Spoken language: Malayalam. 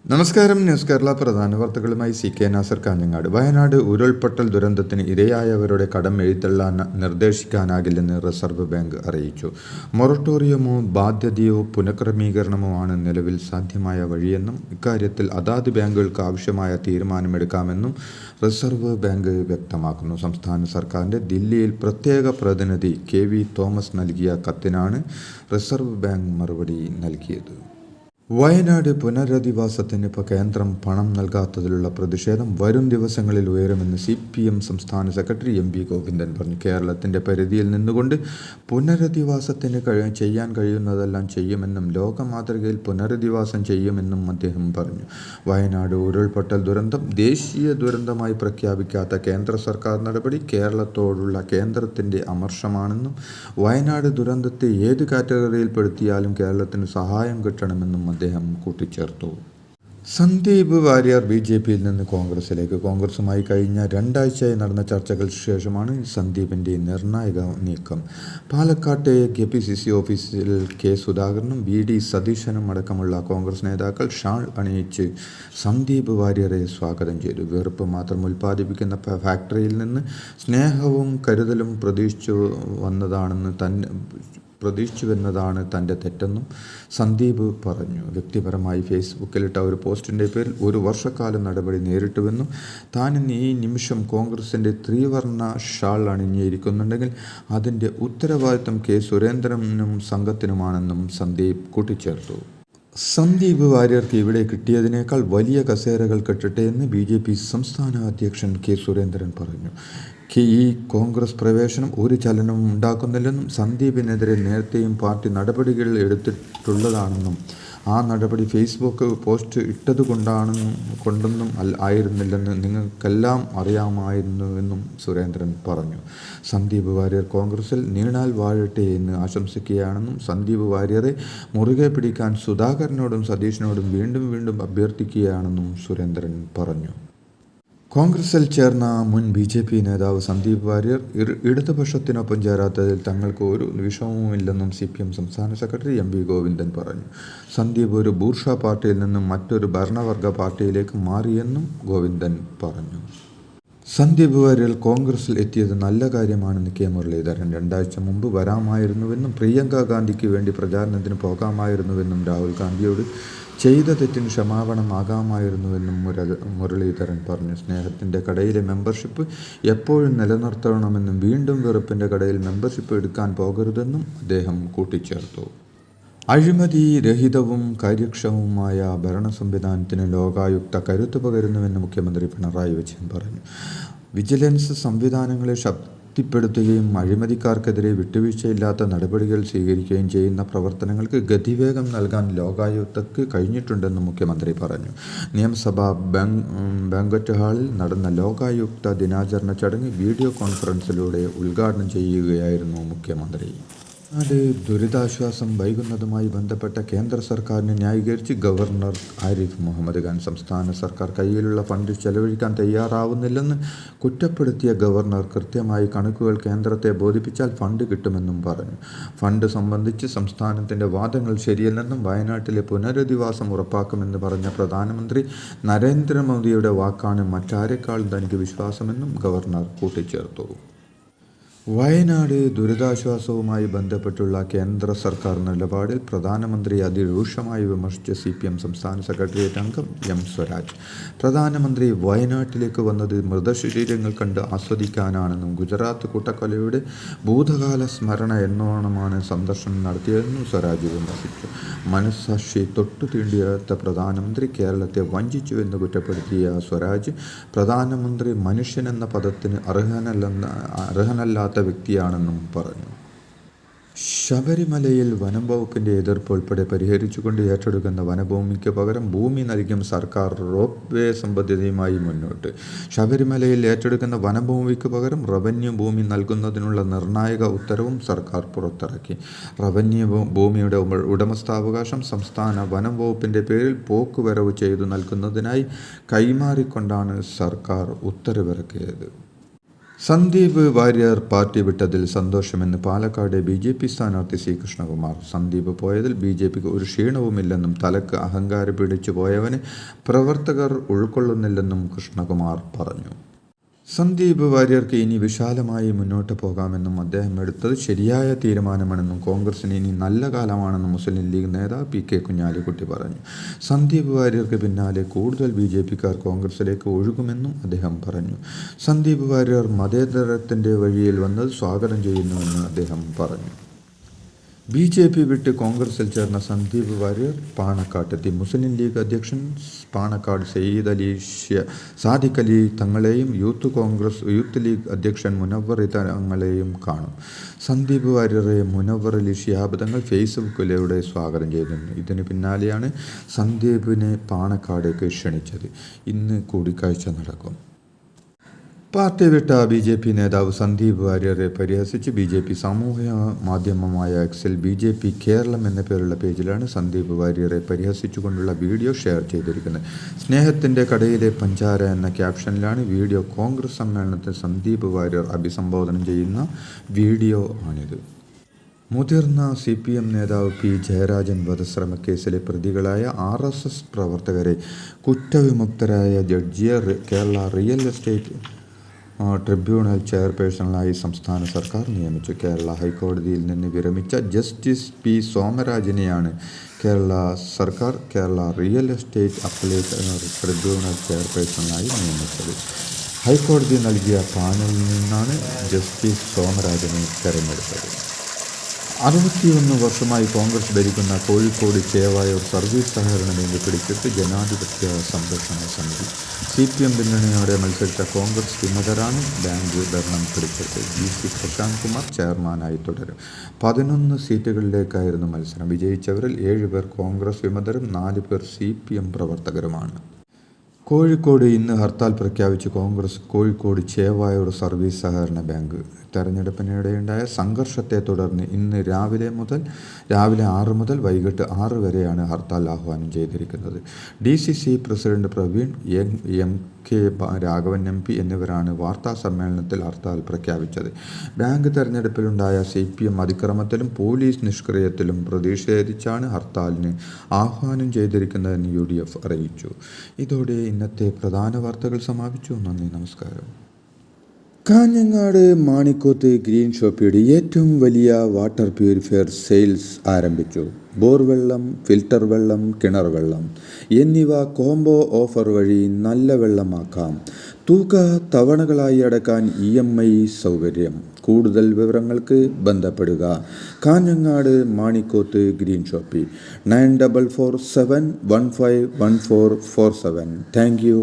നമസ്കാരം. ന്യൂസ് കേരള പ്രധാന വാർത്തകളുമായി CK നാസർ കാഞ്ഞങ്ങാട്. വയനാട് ഉരുൾപൊട്ടൽ ദുരന്തത്തിന് ഇരയായവരുടെ കടം എഴുതിത്തള്ളാൻ നിർദ്ദേശിക്കാനാകില്ലെന്ന് റിസർവ് ബാങ്ക് അറിയിച്ചു. മൊറട്ടോറിയമോ ബാധ്യതയോ പുനഃക്രമീകരണമോ ആണ് നിലവിൽ സാധ്യമായ വഴിയെന്നും ഇക്കാര്യത്തിൽ അതാത് ബാങ്കുകൾക്ക് ആവശ്യമായ തീരുമാനമെടുക്കാമെന്നും റിസർവ് ബാങ്ക് വ്യക്തമാക്കുന്നു. സംസ്ഥാന സർക്കാരിൻ്റെ ദില്ലിയിൽ പ്രത്യേക പ്രതിനിധി KV തോമസ് നൽകിയ കത്തിനാണ് റിസർവ് ബാങ്ക് മറുപടി നൽകിയത്. വയനാട് പുനരധിവാസത്തിന് കേന്ദ്രം പണം നൽകാത്തതിലുള്ള പ്രതിഷേധം വരും ദിവസങ്ങളിൽ ഉയരുമെന്ന് CPM സംസ്ഥാന സെക്രട്ടറി MV ഗോവിന്ദൻ പറഞ്ഞു. കേരളത്തിൻ്റെ പരിധിയിൽ നിന്നുകൊണ്ട് പുനരധിവാസത്തിന് ചെയ്യാൻ കഴിയുന്നതെല്ലാം ചെയ്യുമെന്നും ലോക മാതൃകയിൽ പുനരധിവാസം ചെയ്യുമെന്നും അദ്ദേഹം പറഞ്ഞു. വയനാട് ഉരുൾപൊട്ടൽ ദുരന്തം ദേശീയ ദുരന്തമായി പ്രഖ്യാപിക്കാത്ത കേന്ദ്ര സർക്കാർ നടപടി കേരളത്തോടുള്ള കേന്ദ്രത്തിൻ്റെ അമർഷമാണെന്നും വയനാട് ദുരന്തത്തെ ഏത് കാറ്റഗറിയിൽപ്പെടുത്തിയാലും കേരളത്തിന് സഹായം കിട്ടണമെന്നും അദ്ദേഹം കൂട്ടിച്ചേർത്തു. സന്ദീപ് വാര്യർ BJPയിൽ നിന്ന് കോൺഗ്രസിലേക്ക്. കോൺഗ്രസുമായി കഴിഞ്ഞ 2 ആഴ്ചയായി നടന്ന ചർച്ചകൾക്ക് ശേഷമാണ് സന്ദീപിൻ്റെ നിർണായക നീക്കം. പാലക്കാട്ടെ KPCC ഓഫീസിൽ K സുധാകരനും VD സതീശനും അടക്കമുള്ള കോൺഗ്രസ് നേതാക്കൾ ഷാൾ അണിയിച്ച് സന്ദീപ് വാര്യരെ സ്വാഗതം ചെയ്തു. വെറുപ്പ് മാത്രം ഉൽപ്പാദിപ്പിക്കുന്ന ഫാക്ടറിയിൽ നിന്ന് സ്നേഹവും കരുതലും പ്രതീക്ഷിച്ചുവെന്നതാണ് തൻ്റെ തെറ്റെന്നും സന്ദീപ് പറഞ്ഞു. വ്യക്തിപരമായി ഫേസ്ബുക്കിലിട്ട ഒരു പോസ്റ്റിൻ്റെ പേരിൽ 1 വർഷക്കാലം നടപടി നേരിട്ടുവെന്നും താൻ ഈ നിമിഷം കോൺഗ്രസിൻ്റെ ത്രിവർണ്ണ ഷാൾ അണിഞ്ഞിരിക്കുന്നുണ്ടെങ്കിൽ അതിൻ്റെ ഉത്തരവാദിത്വം K സുരേന്ദ്രനും സംഘത്തിനുമാണെന്നും സന്ദീപ് കൂട്ടിച്ചേർത്തു. സന്ദീപ് വാര്യർക്ക് ഇവിടെ കിട്ടിയതിനേക്കാൾ വലിയ കസേരകൾ കിട്ടട്ടെ എന്ന് BJP സംസ്ഥാന അധ്യക്ഷൻ K സുരേന്ദ്രൻ പറഞ്ഞു. ഈ കോൺഗ്രസ് പ്രവേശനം ഒരു ചലനവും ഉണ്ടാക്കുന്നില്ലെന്നും സന്ദീപിനെതിരെ നേരത്തെയും പാർട്ടി നടപടികൾ എടുത്തിട്ടുള്ളതാണെന്നും ആ നടപടി ഫേസ്ബുക്ക് പോസ്റ്റ് കൊണ്ടൊന്നും ആയിരുന്നില്ലെന്ന് നിങ്ങൾക്കെല്ലാം അറിയാമായിരുന്നുവെന്നും സുരേന്ദ്രൻ പറഞ്ഞു. സന്ദീപ് വാര്യർ കോൺഗ്രസിൽ നീണാൽ വാഴട്ടെ എന്ന് ആശംസിക്കുകയാണെന്നും സന്ദീപ് വാര്യരെ മുറുകെ പിടിക്കാൻ സുധാകരനോടും സതീശനോടും വീണ്ടും അഭ്യർത്ഥിക്കുകയാണെന്നും സുരേന്ദ്രൻ പറഞ്ഞു. കോൺഗ്രസിൽ ചേർന്ന മുൻ BJP നേതാവ് സന്ദീപ് വാര്യർ ഇടതുപക്ഷത്തിനൊപ്പം ചേരാത്തതിൽ തങ്ങൾക്ക് ഒരു വിഷമവുമില്ലെന്നും CPM സംസ്ഥാന സെക്രട്ടറി MV ഗോവിന്ദൻ പറഞ്ഞു. സന്ദീപ് ഒരു ബൂർഷ പാർട്ടിയിൽ നിന്നും മറ്റൊരു ഭരണവർഗ പാർട്ടിയിലേക്ക് മാറിയെന്നും ഗോവിന്ദൻ പറഞ്ഞു. സന്ദീപ് വാര്യർ കോൺഗ്രസിൽ എത്തിയത് നല്ല കാര്യമാണെന്ന് K മുരളീധരൻ. 2 ആഴ്ച മുമ്പ് വരാമായിരുന്നുവെന്നും പ്രിയങ്ക ഗാന്ധിക്ക് വേണ്ടി പ്രചാരണത്തിന് പോകാമായിരുന്നുവെന്നും രാഹുൽ ഗാന്ധിയോട് ചെയ്ത തെറ്റിന് ക്ഷമാപണം ആകാമായിരുന്നുവെന്നും മുരളീധരൻ പറഞ്ഞു. സ്നേഹത്തിൻ്റെ കടയിലെ മെമ്പർഷിപ്പ് എപ്പോഴും നിലനിർത്തണമെന്നും വീണ്ടും വെറുപ്പിൻ്റെ കടയിൽ മെമ്പർഷിപ്പ് എടുക്കാൻ പോകരുതെന്നും അദ്ദേഹം കൂട്ടിച്ചേർത്തു. അഴിമതി രഹിതവും കാര്യക്ഷമവുമായ ഭരണ സംവിധാനത്തിന് ലോകായുക്ത കരുത്ത് പകരുന്നുവെന്ന് മുഖ്യമന്ത്രി പിണറായി വിജയൻ പറഞ്ഞു. വിജിലൻസ് സംവിധാനങ്ങളെ ശക്തിപ്പെടുത്തുകയും അഴിമതിക്കാർക്കെതിരെ വിട്ടുവീഴ്ചയില്ലാത്ത നടപടികൾ സ്വീകരിക്കുകയും ചെയ്യുന്ന പ്രവർത്തനങ്ങൾക്ക് ഗതിവേഗം നൽകാൻ ലോകായുക്തക്ക് കഴിഞ്ഞിട്ടുണ്ടെന്നും മുഖ്യമന്ത്രി പറഞ്ഞു. നിയമസഭാ ബാങ്ക്വറ്റ് ഹാളിൽ നടന്ന ലോകായുക്ത ദിനാചരണ ചടങ്ങ് വീഡിയോ കോൺഫറൻസിലൂടെ ഉദ്ഘാടനം ചെയ്യുകയായിരുന്നു മുഖ്യമന്ത്രി. വയനാട് ദുരിതാശ്വാസം വൈകുന്നതുമായി ബന്ധപ്പെട്ട കേന്ദ്ര സർക്കാരിനെ ന്യായീകരിച്ച് ഗവർണർ ആരിഫ് മുഹമ്മദ് ഖാൻ. സംസ്ഥാന സർക്കാർ കയ്യിലുള്ള ഫണ്ട് ചെലവഴിക്കാൻ തയ്യാറാവുന്നില്ലെന്ന് കുറ്റപ്പെടുത്തിയ ഗവർണർ കൃത്യമായി കണക്കുകൾ കേന്ദ്രത്തെ ബോധിപ്പിച്ചാൽ ഫണ്ട് കിട്ടുമെന്നും പറഞ്ഞു. ഫണ്ട് സംബന്ധിച്ച് സംസ്ഥാനത്തിൻ്റെ വാദങ്ങൾ ശരിയല്ലെന്നും വയനാട്ടിലെ പുനരധിവാസം ഉറപ്പാക്കുമെന്ന് പറഞ്ഞ പ്രധാനമന്ത്രി നരേന്ദ്രമോദിയുടെ വാക്കാണ് മറ്റാരെക്കാളും തനിക്ക് വിശ്വാസമെന്നും ഗവർണർ കൂട്ടിച്ചേർത്തു. വയനാട് ദുരിതാശ്വാസവുമായി ബന്ധപ്പെട്ടുള്ള കേന്ദ്ര സർക്കാർ നിലപാടിൽ പ്രധാനമന്ത്രി അതിരൂക്ഷമായി വിമർശിച്ച CPM സംസ്ഥാന സെക്രട്ടേറിയറ്റ് അംഗം M സ്വരാജ്. പ്രധാനമന്ത്രി വയനാട്ടിലേക്ക് വന്നത് മൃതശരീരങ്ങൾ കണ്ട് ആസ്വദിക്കാനാണെന്നും ഗുജറാത്ത് കൂട്ടക്കൊലയുടെ ഭൂതകാല സ്മരണ എന്നോണമാണ് സന്ദർശനം നടത്തിയതെന്നും സ്വരാജ് വിമർശിച്ചു. മനസ്സാക്ഷി തൊട്ടു തീണ്ടിയാത്ത പ്രധാനമന്ത്രി കേരളത്തെ വഞ്ചിച്ചുവെന്ന് കുറ്റപ്പെടുത്തിയ സ്വരാജ് പ്രധാനമന്ത്രി മനുഷ്യനെന്ന പദത്തിന് അർഹനല്ലാത്ത വ്യക്തിയാണെന്നും പറഞ്ഞു. ശബരിമലയിൽ വനം വകുപ്പിൻ്റെ എതിർപ്പ് ഉൾപ്പെടെ പരിഹരിച്ചുകൊണ്ട് ഏറ്റെടുക്കുന്ന വനഭൂമിക്ക് പകരം ഭൂമി നൽകിയും സർക്കാർ റോപ്പ് വേ പദ്ധതിയുമായി മുന്നോട്ട്. ശബരിമലയിൽ ഏറ്റെടുക്കുന്ന വനഭൂമിക്ക് പകരം റവന്യൂ ഭൂമി നൽകുന്നതിനുള്ള നിർണായക ഉത്തരവും സർക്കാർ പുറത്തിറക്കി. റവന്യൂ ഭൂമിയുടെ ഉടമസ്ഥാവകാശം സംസ്ഥാന വനം വകുപ്പിൻ്റെ പേരിൽ പോക്കുവരവ് ചെയ്തു നൽകുന്നതിനായി കൈമാറിക്കൊണ്ടാണ് സർക്കാർ ഉത്തരവിറക്കിയത്. സന്ദീപ് വാര്യർ പാർട്ടി വിട്ടതിൽ സന്തോഷമെന്ന് പാലക്കാട് BJP സ്ഥാനാർത്ഥി C. കൃഷ്ണകുമാർ. സന്ദീപ് പോയതിൽ BJPക്ക് ഒരു ക്ഷീണവുമില്ലെന്നും തലക്ക് അഹങ്കാരം പിടിച്ചു പോയവനെ പ്രവർത്തകർ ഉൾക്കൊള്ളുന്നില്ലെന്നും കൃഷ്ണകുമാർ പറഞ്ഞു. സന്ദീപ് വാര്യർക്ക് ഇനി വിശാലമായി മുന്നോട്ട് പോകാമെന്നും അദ്ദേഹം എടുത്തത് ശരിയായ തീരുമാനമാണെന്നും കോൺഗ്രസിന് ഇനി നല്ല കാലമാണെന്നും മുസ്ലിം ലീഗ് നേതാവ് PK കുഞ്ഞാലിക്കുട്ടി പറഞ്ഞു. സന്ദീപ് വാര്യർക്ക് പിന്നാലെ കൂടുതൽ BJPക്കാർ കോൺഗ്രസിലേക്ക് ഒഴുകുമെന്നും അദ്ദേഹം പറഞ്ഞു. സന്ദീപ് വാര്യർ മതേതരത്തിൻ്റെ വഴിയിൽ വന്നത് സ്വാഗതം ചെയ്യുന്നുവെന്ന് അദ്ദേഹം പറഞ്ഞു. BJP വിട്ട് കോൺഗ്രസിൽ ചേർന്ന സന്ദീപ് വാര്യർ പാണക്കാട്ടെത്തി. മുസ്ലിം ലീഗ് അധ്യക്ഷൻ പാണക്കാട് സാദിഖ് അലി തങ്ങളെയും യൂത്ത് ലീഗ് അധ്യക്ഷൻ മുനവ്വർ തങ്ങളെയും കാണും. സന്ദീപ് വാര്യരെ മുനവ്വർ അലി ശിഹാബ് തങ്ങൾ ഫേസ്ബുക്കിലൂടെ സ്വാഗതം ചെയ്തിരുന്നു. ഇതിന് പിന്നാലെയാണ് സന്ദീപിനെ പാണക്കാടേക്ക് ക്ഷണിച്ചത്. ഇന്ന് കൂടിക്കാഴ്ച നടക്കും. പാർട്ടി വിട്ട BJP നേതാവ് സന്ദീപ് വാര്യരെ പരിഹസിച്ച് BJP സാമൂഹ്യ മാധ്യമമായ എക്സിൽ BJP കേരളം എന്ന പേരുള്ള പേജിലാണ് സന്ദീപ് വാര്യരെ പരിഹസിച്ചുകൊണ്ടുള്ള വീഡിയോ ഷെയർ ചെയ്തിരിക്കുന്നത്. സ്നേഹത്തിൻ്റെ കടയിലെ പഞ്ചാര എന്ന ക്യാപ്ഷനിലാണ് വീഡിയോ. കോൺഗ്രസ് സമ്മേളനത്തിൽ സന്ദീപ് വാര്യർ അഭിസംബോധന ചെയ്യുന്ന വീഡിയോ ആണിത്. മുതിർന്ന CPM നേതാവ് P. ജയരാജൻ വധശ്രമക്കേസിലെ പ്രതികളായ RSS പ്രവർത്തകരെ കുറ്റവിമുക്തരായ ജഡ്ജിയെ കേരള റിയൽ എസ്റ്റേറ്റ് ട്രിബ്യൂണൽ ചെയർപേഴ്സണായി സംസ്ഥാന സർക്കാർ നിയമിച്ചു. കേരള ഹൈക്കോടതിയിൽ നിന്ന് വിരമിച്ച ജസ്റ്റിസ് P. സോമരാജിനെയാണ് കേരള സർക്കാർ Kerala real estate appellate tribunal ചെയർപേഴ്സണായി നിയമിച്ചത്. ഹൈക്കോടതി നൽകിയ പാനലിൽ നിന്നാണ് ജസ്റ്റിസ് സോമരാജിനെ തെരഞ്ഞെടുത്തത്. 61 വർഷമായി കോൺഗ്രസ് ഭരിക്കുന്ന കോഴിക്കോട് ചേവായൂർ സർവീസ് സഹകരണ ബാങ്ക് പിടിച്ചെടുത്ത് ജനാധിപത്യ സംരക്ഷണ സമിതി. CPM പിന്തുണയോടെ മത്സരിച്ച കോൺഗ്രസ് വിമതരാണ് ബാങ്ക് ഭരണം പിടിച്ചെടുത്തത്. GC പ്രശാന്ത് കുമാർ ചെയർമാനായി തുടരും. 11 സീറ്റുകളിലേക്കായിരുന്നു മത്സരം. വിജയിച്ചവരിൽ 7 പേർ കോൺഗ്രസ് വിമതരും 4 പേർ CPM പ്രവർത്തകരുമാണ്. കോഴിക്കോട് ഇന്ന് ഹർത്താൽ പ്രഖ്യാപിച്ച് കോൺഗ്രസ്. കോഴിക്കോട് ചേവായൂർ സർവീസ് സഹകരണ ബാങ്ക് തെരഞ്ഞെടുപ്പിനിടെയുണ്ടായ സംഘർഷത്തെ തുടർന്ന് ഇന്ന് രാവിലെ 6 മുതൽ വൈകിട്ട് 6 വരെയാണ് ഹർത്താൽ ആഹ്വാനം ചെയ്തിരിക്കുന്നത്. DCC president Praveen, MK Raghavan MP എന്നിവരാണ് വാർത്താ സമ്മേളനത്തിൽ ഹർത്താൽ പ്രഖ്യാപിച്ചത്. ബാങ്ക് തെരഞ്ഞെടുപ്പിലുണ്ടായ CPM അതിക്രമത്തിലും പോലീസ് നിഷ്ക്രിയത്തിലും പ്രതിഷേധിച്ചാണ് ഹർത്താലിന് ആഹ്വാനം ചെയ്തിരിക്കുന്നതെന്ന് UDF അറിയിച്ചു. ഇതോടെ ഇന്നത്തെ പ്രധാന വാർത്തകൾ സമാപിച്ചു. നന്ദി, നമസ്കാരം. കാഞ്ഞങ്ങാട് മാണിക്കോത്ത് ഗ്രീൻ ഷോപ്പിയുടെ ഏറ്റവും വലിയ വാട്ടർ പ്യൂരിഫയർ സെയിൽസ് ആരംഭിച്ചു. ബോർവെള്ളം, ഫിൽട്ടർ വെള്ളം, കിണർ വെള്ളം എന്നിവ കോംബോ ഓഫർ വഴി നല്ല വെള്ളമാക്കാം. തുക തവണകളായി അടക്കാൻ EMI സൗകര്യം. കൂടുതൽ വിവരങ്ങൾക്ക് ബന്ധപ്പെടുക. Kanhangad Manikoth Green Shoppy 9447151447. Thank U.